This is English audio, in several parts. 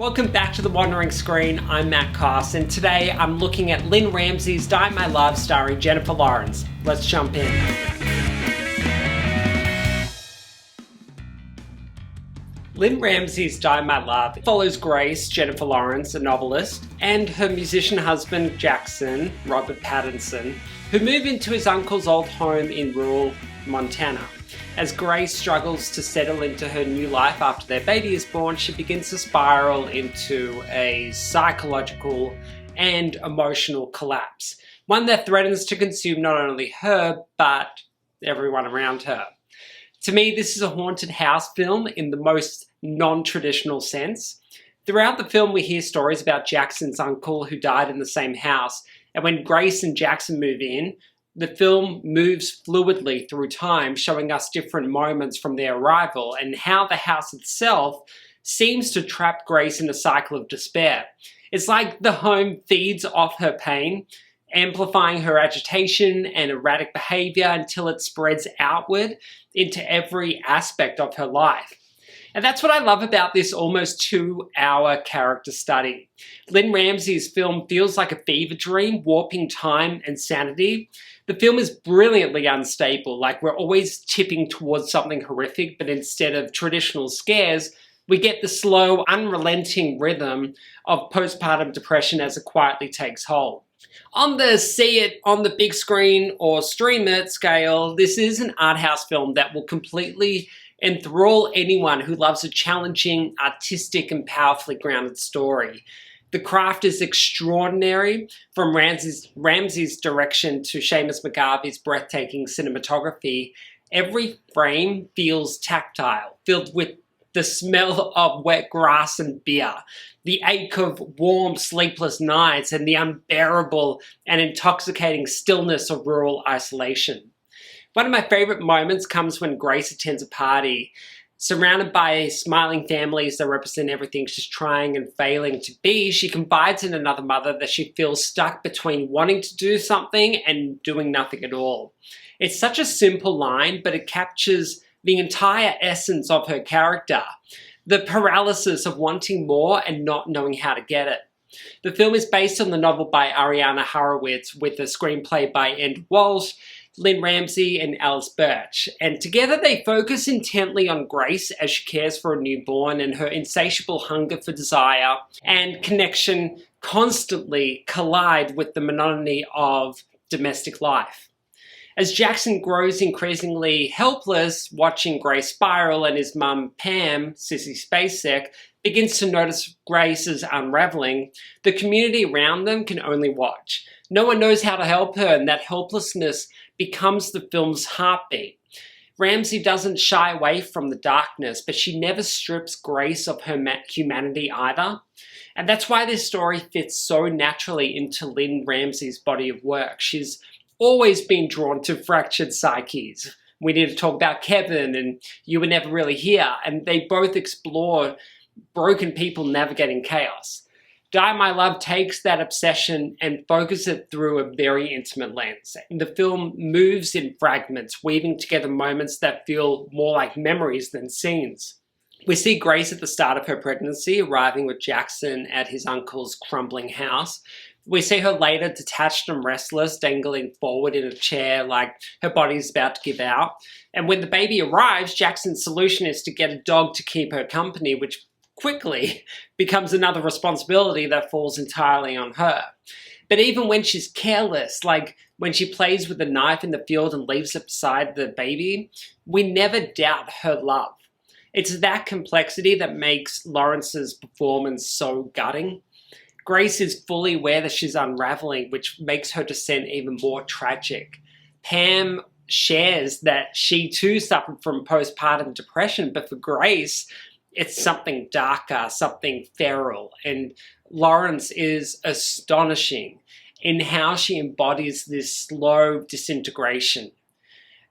Welcome back to The Wandering Screen. I'm Matt Koss, and today I'm looking at Lynne Ramsay's Die My Love starring Jennifer Lawrence. Let's jump in. Lynne Ramsay's Die My Love follows Grace, Jennifer Lawrence, a novelist, and her musician husband Jackson, Robert Pattinson, who move into his uncle's old home in rural Montana. As Grace struggles to settle into her new life after their baby is born, she begins to spiral into a psychological and emotional collapse, one that threatens to consume not only her, but everyone around her. To me, this is a haunted house film in the most non-traditional sense. Throughout the film, we hear stories about Jackson's uncle who died in the same house, and when Grace and Jackson move in, the film moves fluidly through time, showing us different moments from their arrival and how the house itself seems to trap Grace in a cycle of despair. It's like the home feeds off her pain, amplifying her agitation and erratic behavior until it spreads outward into every aspect of her life. And that's what I love about this almost 2-hour character study. Lynne Ramsay's film feels like a fever dream, warping time and sanity. The film is brilliantly unstable, like we're always tipping towards something horrific, but instead of traditional scares, we get the slow, unrelenting rhythm of postpartum depression as it quietly takes hold. On the see it on the big screen or stream it scale, this is an art house film that will completely enthrall anyone who loves a challenging, artistic, and powerfully grounded story. The craft is extraordinary, from Ramsay's direction to Seamus McGarvey's breathtaking cinematography. Every frame feels tactile, filled with the smell of wet grass and beer, the ache of warm, sleepless nights, and the unbearable and intoxicating stillness of rural isolation. One of my favorite moments comes when Grace attends a party. Surrounded by smiling families that represent everything she's trying and failing to be, she confides in another mother that she feels stuck between wanting to do something and doing nothing at all. It's such a simple line, but it captures the entire essence of her character, the paralysis of wanting more and not knowing how to get it. The film is based on the novel by Ariana Harwicz with a screenplay by Ed Walsh, Lynne Ramsay, and Alice Birch, and together they focus intently on Grace as she cares for a newborn, and her insatiable hunger for desire and connection constantly collide with the monotony of domestic life. As Jackson grows increasingly helpless, watching Grace spiral, and his mum Pam, Sissy Spacek, begins to notice Grace's unraveling, the community around them can only watch. No one knows how to help her, and that helplessness becomes the film's heartbeat. Ramsay doesn't shy away from the darkness, but she never strips Grace of her humanity either. And that's why this story fits so naturally into Lynne Ramsay's body of work. She's always been drawn to fractured psyches. We need to talk about Kevin and You Were Never Really Here, and they both explore broken people navigating chaos. Die My Love takes that obsession and focuses it through a very intimate lens. The film moves in fragments, weaving together moments that feel more like memories than scenes. We see Grace at the start of her pregnancy, arriving with Jackson at his uncle's crumbling house. We see her later detached and restless, dangling forward in a chair like her body's about to give out. And when the baby arrives, Jackson's solution is to get a dog to keep her company, which quickly becomes another responsibility that falls entirely on her. But even when she's careless, like when she plays with a knife in the field and leaves it beside the baby, we never doubt her love. It's that complexity that makes Lawrence's performance so gutting. Grace is fully aware that she's unraveling, which makes her descent even more tragic. Pam shares that she too suffered from postpartum depression, but for Grace, it's something darker, something feral, and Lawrence is astonishing in how she embodies this slow disintegration.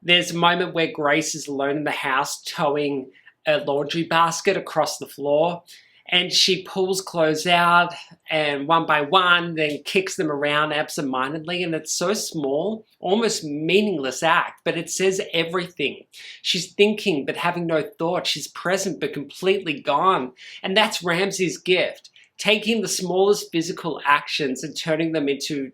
There's a moment where Grace is alone in the house towing a laundry basket across the floor, and she pulls clothes out and one by one then kicks them around absentmindedly, and it's so small, almost meaningless act, but it says everything. She's thinking but having no thought. She's present but completely gone. And that's Ramsay's gift, taking the smallest physical actions and turning them into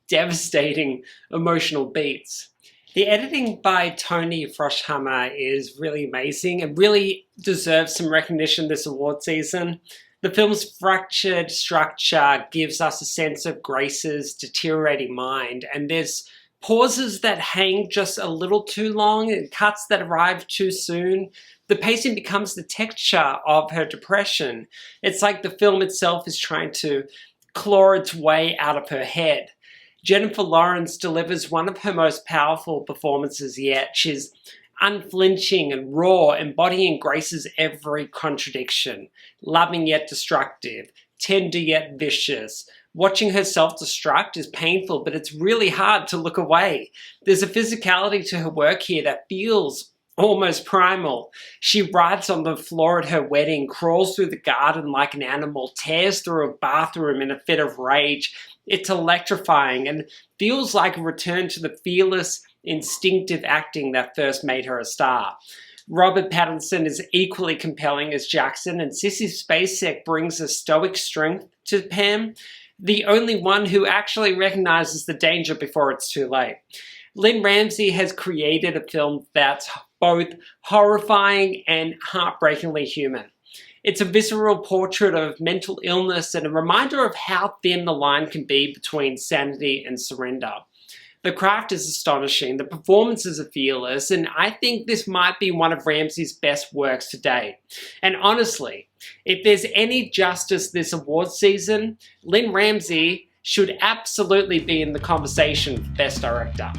devastating emotional beats. The editing by Tony Froschhammer is really amazing and really deserves some recognition this award season. The film's fractured structure gives us a sense of Grace's deteriorating mind, and there's pauses that hang just a little too long and cuts that arrive too soon. The pacing becomes the texture of her depression. It's like the film itself is trying to claw its way out of her head. Jennifer Lawrence delivers one of her most powerful performances yet. She's unflinching and raw, embodying Grace's every contradiction. Loving yet destructive, tender yet vicious. Watching her self-destruct is painful, but it's really hard to look away. There's a physicality to her work here that feels almost primal. She writes on the floor at her wedding, crawls through the garden like an animal, tears through a bathroom in a fit of rage. It's electrifying and feels like a return to the fearless, instinctive acting that first made her a star. Robert Pattinson is equally compelling as Jackson, and Sissy Spacek brings a stoic strength to Pam, the only one who actually recognizes the danger before it's too late. Lynne Ramsay has created a film that's both horrifying and heartbreakingly human. It's a visceral portrait of mental illness and a reminder of how thin the line can be between sanity and surrender. The craft is astonishing, the performances are fearless, and I think this might be one of Ramsay's best works to date. And honestly, if there's any justice this award season, Lynne Ramsay should absolutely be in the conversation for Best Director.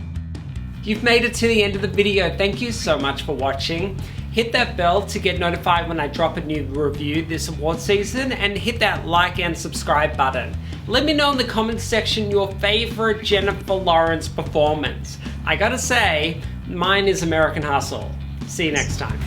You've made it to the end of the video. Thank you so much for watching. Hit that bell to get notified when I drop a new review this award season, and hit that like and subscribe button. Let me know in the comments section your favorite Jennifer Lawrence performance. I gotta say, mine is American Hustle. See you next time.